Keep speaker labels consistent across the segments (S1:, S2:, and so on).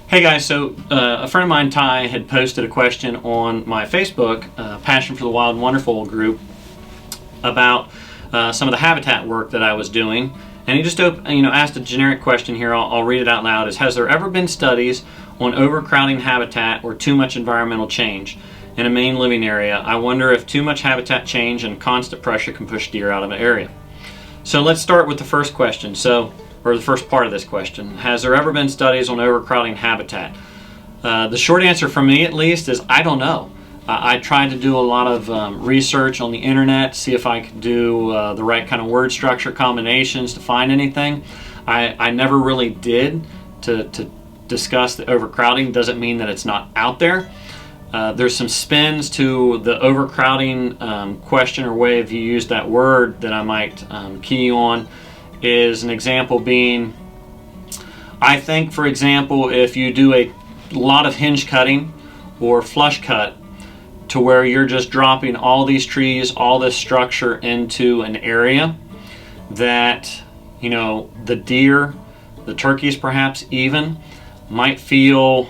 S1: Hey guys, so a friend of mine, Ty, had posted a question on my Facebook, Passion for the Wild and Wonderful group, about some of the habitat work that I was doing. And he just asked a generic question here. I'll read it out loud. Has there ever been studies on overcrowding habitat or too much environmental change in a main living area? I wonder if too much habitat change and constant pressure can push deer out of an area. So let's start with the first question. Or the first part of this question. Has there ever been studies on overcrowding habitat? The short answer for me, at least, is I don't know. I tried to do a lot of research on the internet, see if I could do the right kind of word structure combinations to find anything. I never really did to discuss the overcrowding. Doesn't mean that it's not out there. There's some spins to the overcrowding question or way if you use that word that I might key on. Is an example being, I think, for example, if you do a lot of hinge cutting or flush cut to where you're just dropping all these trees, all this structure into an area that, the deer, the turkeys perhaps even, might feel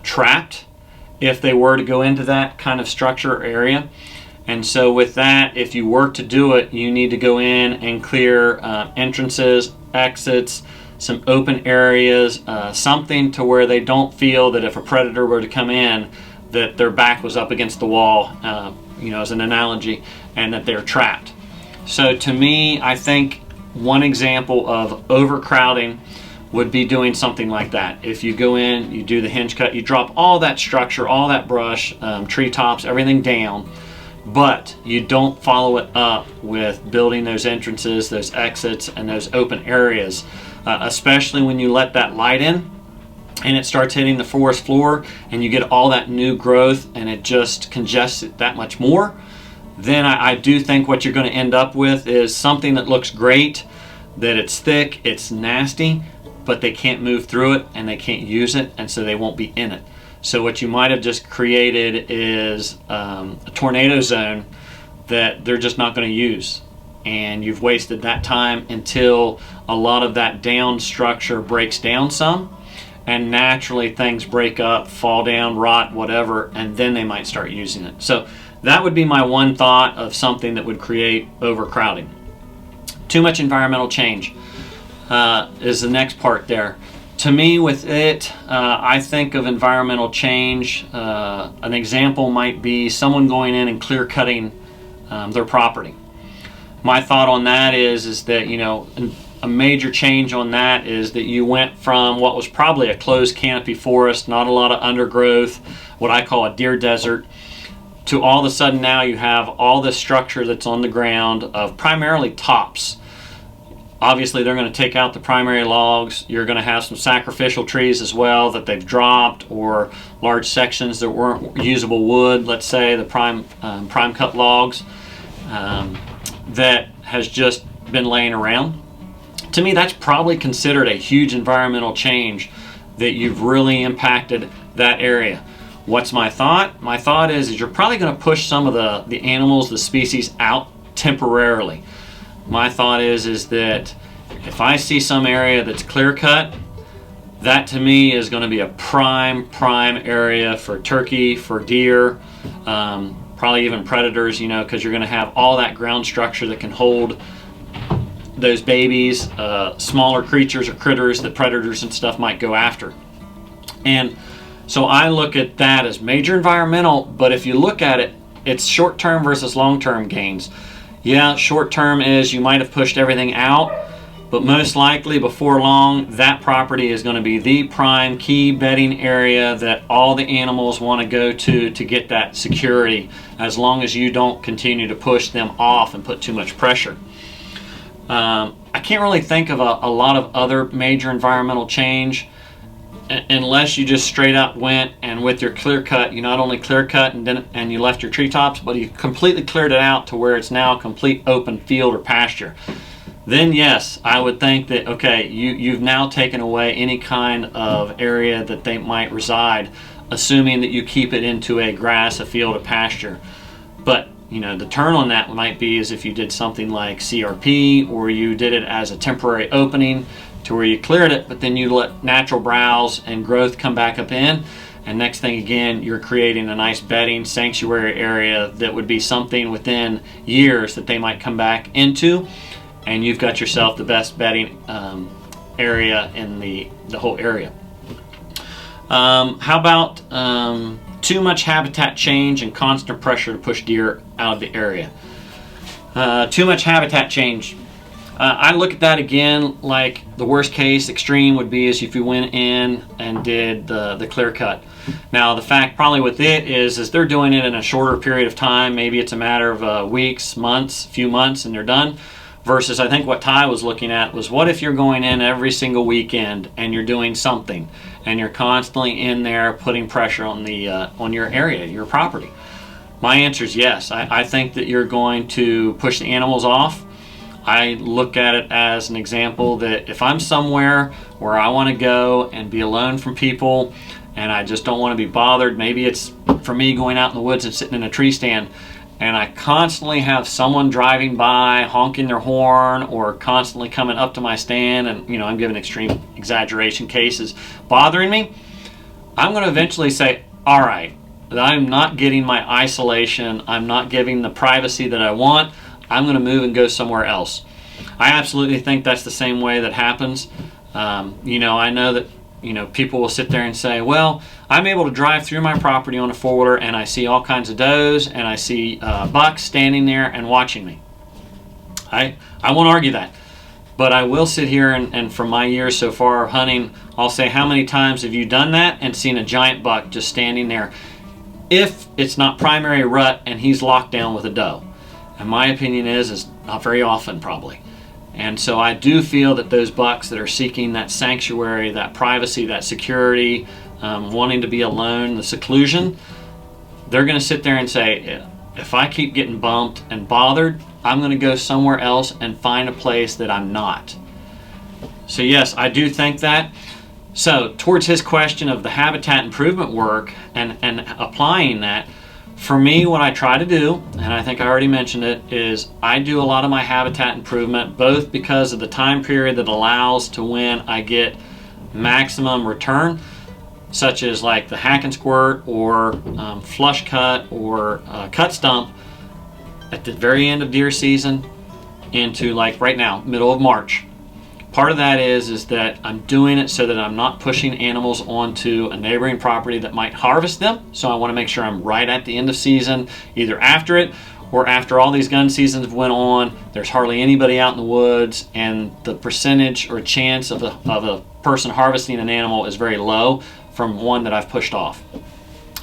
S1: trapped if they were to go into that kind of structure or area. And so with that, if you work to do it, you need to go in and clear entrances, exits, some open areas, something to where they don't feel that if a predator were to come in, that their back was up against the wall, as an analogy, and that they're trapped. So to me, I think one example of overcrowding would be doing something like that. If you go in, you do the hinge cut, you drop all that structure, all that brush, treetops, everything down, but you don't follow it up with building those entrances, those exits, and those open areas, especially when you let that light in and it starts hitting the forest floor and you get all that new growth and it just congests it that much more. Then I do think what you're going to end up with is something that looks great, that it's thick, it's nasty, but they can't move through it and they can't use it, and so they won't be in it. So what you might have just created is a tornado zone that they're just not going to use. And you've wasted that time until a lot of that down structure breaks down some. And naturally things break up, fall down, rot, whatever, and then they might start using it. So that would be my one thought of something that would create overcrowding. Too much environmental change is the next part there. To me, with it, I think of environmental change. An example might be someone going in and clear cutting their property. My thought on that is that, a major change on that is that you went from what was probably a closed canopy forest, not a lot of undergrowth, what I call a deer desert, to all of a sudden now you have all this structure that's on the ground of primarily tops. Obviously, they're going to take out the primary logs. You're going to have some sacrificial trees as well that they've dropped, or large sections that weren't usable wood, let's say the prime cut logs, that has just been laying around. To me, that's probably considered a huge environmental change that you've really impacted that area. What's my thought? My thought is you're probably going to push some of the animals, the species out temporarily. My thought is that if I see some area that's clear cut, that to me is going to be a prime area for turkey, for deer, probably even predators, because you're going to have all that ground structure that can hold those babies, smaller creatures or critters that predators and stuff might go after. And so I look at that as major environmental, but if you look at it, it's short-term versus long-term gains. Yeah, short term is you might have pushed everything out, but most likely before long that property is going to be the prime key bedding area that all the animals want to go to get that security, as long as you don't continue to push them off and put too much pressure. I can't really think of a lot of other major environmental change unless you just straight up went and with your clear cut, you not only clear cut and you left your treetops, but you completely cleared it out to where it's now a complete open field or pasture. Then yes, I would think that, okay, you've now taken away any kind of area that they might reside, assuming that you keep it into a grass, a field, a pasture. But the turn on that might be is if you did something like CRP, or you did it as a temporary opening to where you cleared it, but then you let natural browse and growth come back up in. And next thing again, you're creating a nice bedding sanctuary area that would be something within years that they might come back into. And you've got yourself the best bedding area in the whole area. How about too much habitat change and constant pressure to push deer out of the area? Too much habitat change. I look at that again like the worst case extreme would be is if you went in and did the clear cut. Now the fact probably with it is they're doing it in a shorter period of time. Maybe it's a matter of weeks, months, few months, and they're done. Versus I think what Ty was looking at was, what if you're going in every single weekend and you're doing something and you're constantly in there putting pressure on the on your area, your property? My answer is yes. I think that you're going to push the animals off. I look at it as an example that if I'm somewhere where I want to go and be alone from people and I just don't want to be bothered, maybe it's for me going out in the woods and sitting in a tree stand, and I constantly have someone driving by honking their horn or constantly coming up to my stand, and I'm giving extreme exaggeration cases, bothering me, I'm going to eventually say, all right, I'm not getting my isolation, I'm not giving the privacy that I want, I'm going to move and go somewhere else. I absolutely think that's the same way that happens. I know that people will sit there and say, well, I'm able to drive through my property on a four-wheeler and I see all kinds of does and I see bucks standing there and watching me. I won't argue that, but I will sit here and from my years so far of hunting, I'll say, how many times have you done that and seen a giant buck just standing there? If it's not primary rut and he's locked down with a doe. And my opinion is not very often probably. And so I do feel that those bucks that are seeking that sanctuary, that privacy, that security, wanting to be alone, the seclusion, they're going to sit there and say, if I keep getting bumped and bothered, I'm going to go somewhere else and find a place that I'm not. So yes, I do think that. So towards his question of the habitat improvement work and applying that, for me, what I try to do, and I think I already mentioned it, is I do a lot of my habitat improvement, both because of the time period that allows to when I get maximum return, such as like the hack and squirt or flush cut or cut stump at the very end of deer season into like right now, middle of March. Part of that is that I'm doing it so that I'm not pushing animals onto a neighboring property that might harvest them. So I want to make sure I'm right at the end of season, either after it or after all these gun seasons went on. There's hardly anybody out in the woods, and the percentage or chance of a person harvesting an animal is very low from one that I've pushed off.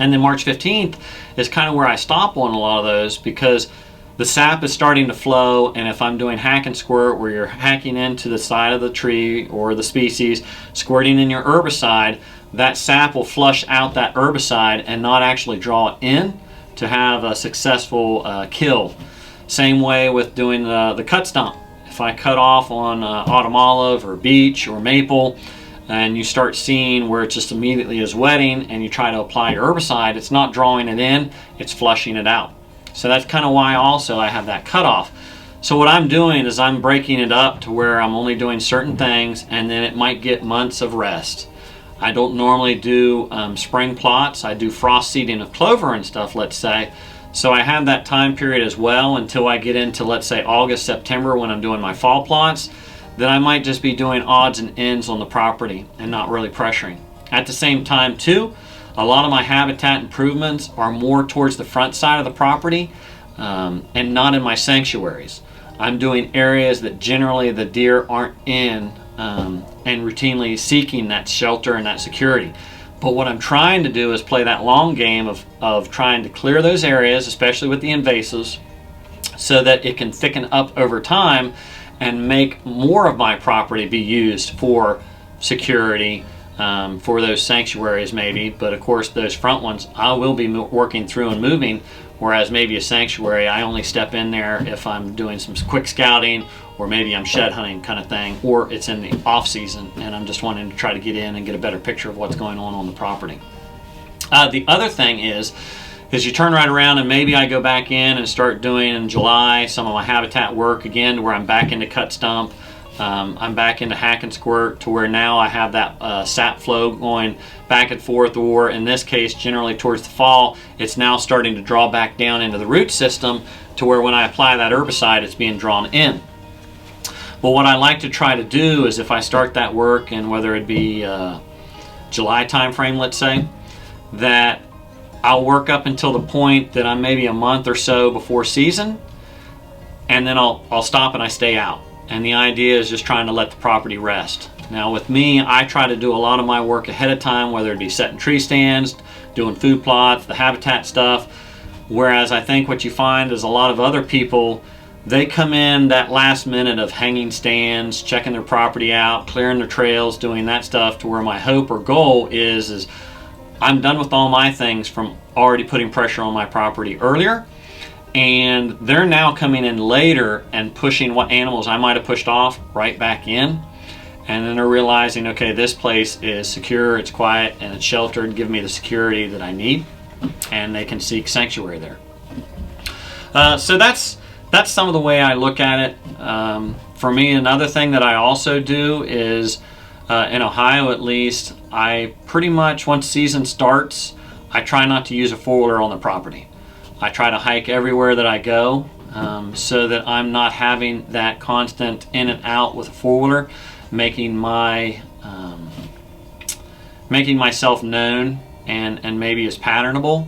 S1: And then March 15th is kind of where I stop on a lot of those, because the sap is starting to flow, and if I'm doing hack and squirt where you're hacking into the side of the tree or the species, squirting in your herbicide, that sap will flush out that herbicide and not actually draw it in to have a successful kill. Same way with doing the cut stump. If I cut off on autumn olive or beech or maple, and you start seeing where it just immediately is wetting and you try to apply your herbicide, it's not drawing it in, it's flushing it out. So that's kind of why also I have that cutoff. So what I'm doing is I'm breaking it up to where I'm only doing certain things, and then it might get months of rest. I don't normally do spring plots. I do frost seeding of clover and stuff, let's say. So I have that time period as well until I get into, let's say, August, September, when I'm doing my fall plots. Then I might just be doing odds and ends on the property and not really pressuring. At the same time too, a lot of my habitat improvements are more towards the front side of the property and not in my sanctuaries. I'm doing areas that generally the deer aren't in and routinely seeking that shelter and that security. But what I'm trying to do is play that long game of trying to clear those areas, especially with the invasives, so that it can thicken up over time and make more of my property be used for security, for those sanctuaries maybe. But of course those front ones I will be working through and moving, whereas maybe a sanctuary I only step in there if I'm doing some quick scouting, or maybe I'm shed hunting kind of thing, or it's in the off season and I'm just wanting to try to get in and get a better picture of what's going on the property. The other thing is you turn right around and maybe I go back in and start doing in July some of my habitat work again, where I'm back into cut stump, I'm back into hack and squirt to where now I have that sap flow going back and forth, or in this case generally towards the fall, it's now starting to draw back down into the root system to where when I apply that herbicide it's being drawn in. But what I like to try to do is if I start that work, and whether it be July time frame, let's say, that I'll work up until the point that I'm maybe a month or so before season, and then I'll stop and I stay out. And the idea is just trying to let the property rest. Now with me, I try to do a lot of my work ahead of time, whether it be setting tree stands, doing food plots, the habitat stuff. Whereas I think what you find is a lot of other people, they come in that last minute of hanging stands, checking their property out, clearing their trails, doing that stuff, to where my hope or goal is I'm done with all my things from already putting pressure on my property earlier. And they're now coming in later and pushing what animals I might have pushed off right back in. And then they're realizing, okay, this place is secure, it's quiet, and it's sheltered, give me the security that I need. And they can seek sanctuary there. So that's some of the way I look at it. For me, another thing that I also do is, in Ohio at least, I pretty much, once season starts, I try not to use a four-wheeler on the property. I try to hike everywhere that I go, so that I'm not having that constant in and out with a four-wheeler, making myself known and maybe as patternable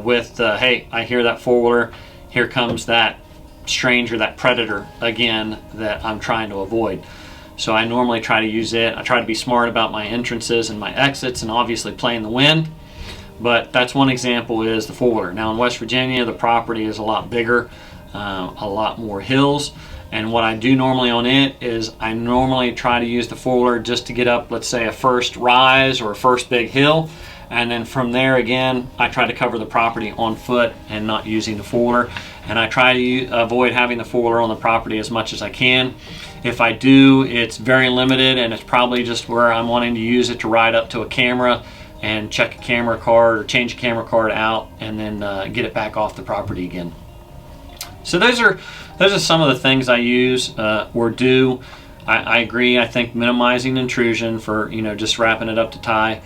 S1: with hey, I hear that four-wheeler, here comes that stranger, that predator again that I'm trying to avoid. So I normally try to use it. I try to be smart about my entrances and my exits, and obviously play in the wind. But that's one example, is the four-wheeler. Now in West Virginia, the property is a lot bigger, a lot more hills. And what I do normally on it is I normally try to use the four-wheeler just to get up, let's say, a first rise or a first big hill. And then from there, again, I try to cover the property on foot and not using the four-wheeler. And I try to avoid having the four-wheeler on the property as much as I can. If I do, it's very limited, and it's probably just where I'm wanting to use it to ride up to a camera and check a camera card or change a camera card out, and then get it back off the property again. So those are some of the things I use or do. I agree. I think minimizing intrusion, for just wrapping it up to Ty,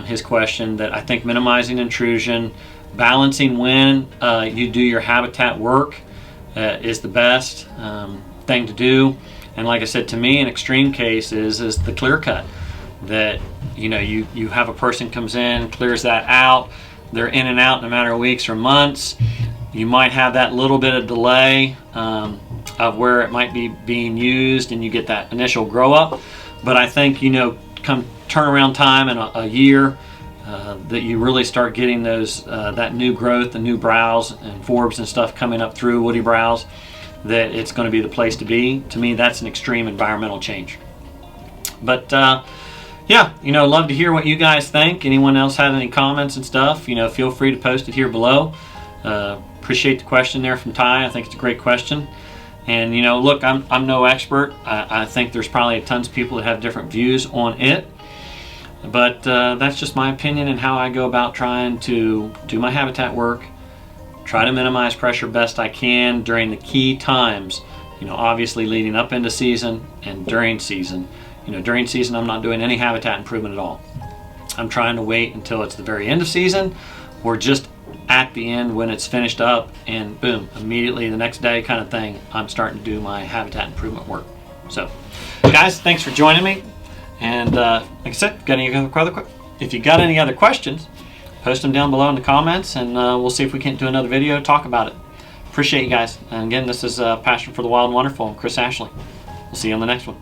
S1: his question, that I think minimizing intrusion, balancing when you do your habitat work is the best thing to do. And like I said, to me, an extreme case is the clear cut. That you have a person comes in, clears that out, they're in and out in a matter of weeks or months. You might have that little bit of delay of where it might be being used, and you get that initial grow up. But I think come turnaround time in a year, that you really start getting those that new growth, the new browse and forbs and stuff coming up through woody browse, that it's going to be the place to be. To me, that's an extreme environmental change. But yeah, love to hear what you guys think. Anyone else had any comments and stuff, feel free to post it here below. Appreciate the question there from Ty. I think it's a great question. And look, I'm no expert. I think there's probably tons of people that have different views on it. But that's just my opinion and how I go about trying to do my habitat work. Try to minimize pressure best I can during the key times. Obviously leading up into season and during season. During season, I'm not doing any habitat improvement at all. I'm trying to wait until it's the very end of season, or just at the end when it's finished up, and boom, immediately the next day kind of thing, I'm starting to do my habitat improvement work. So, guys, thanks for joining me. And like I said, if you got any other questions, post them down below in the comments, and we'll see if we can't do another video to talk about it. Appreciate you guys. And again, this is Passion for the Wild and Wonderful. I'm Chris Ashley. We'll see you on the next one.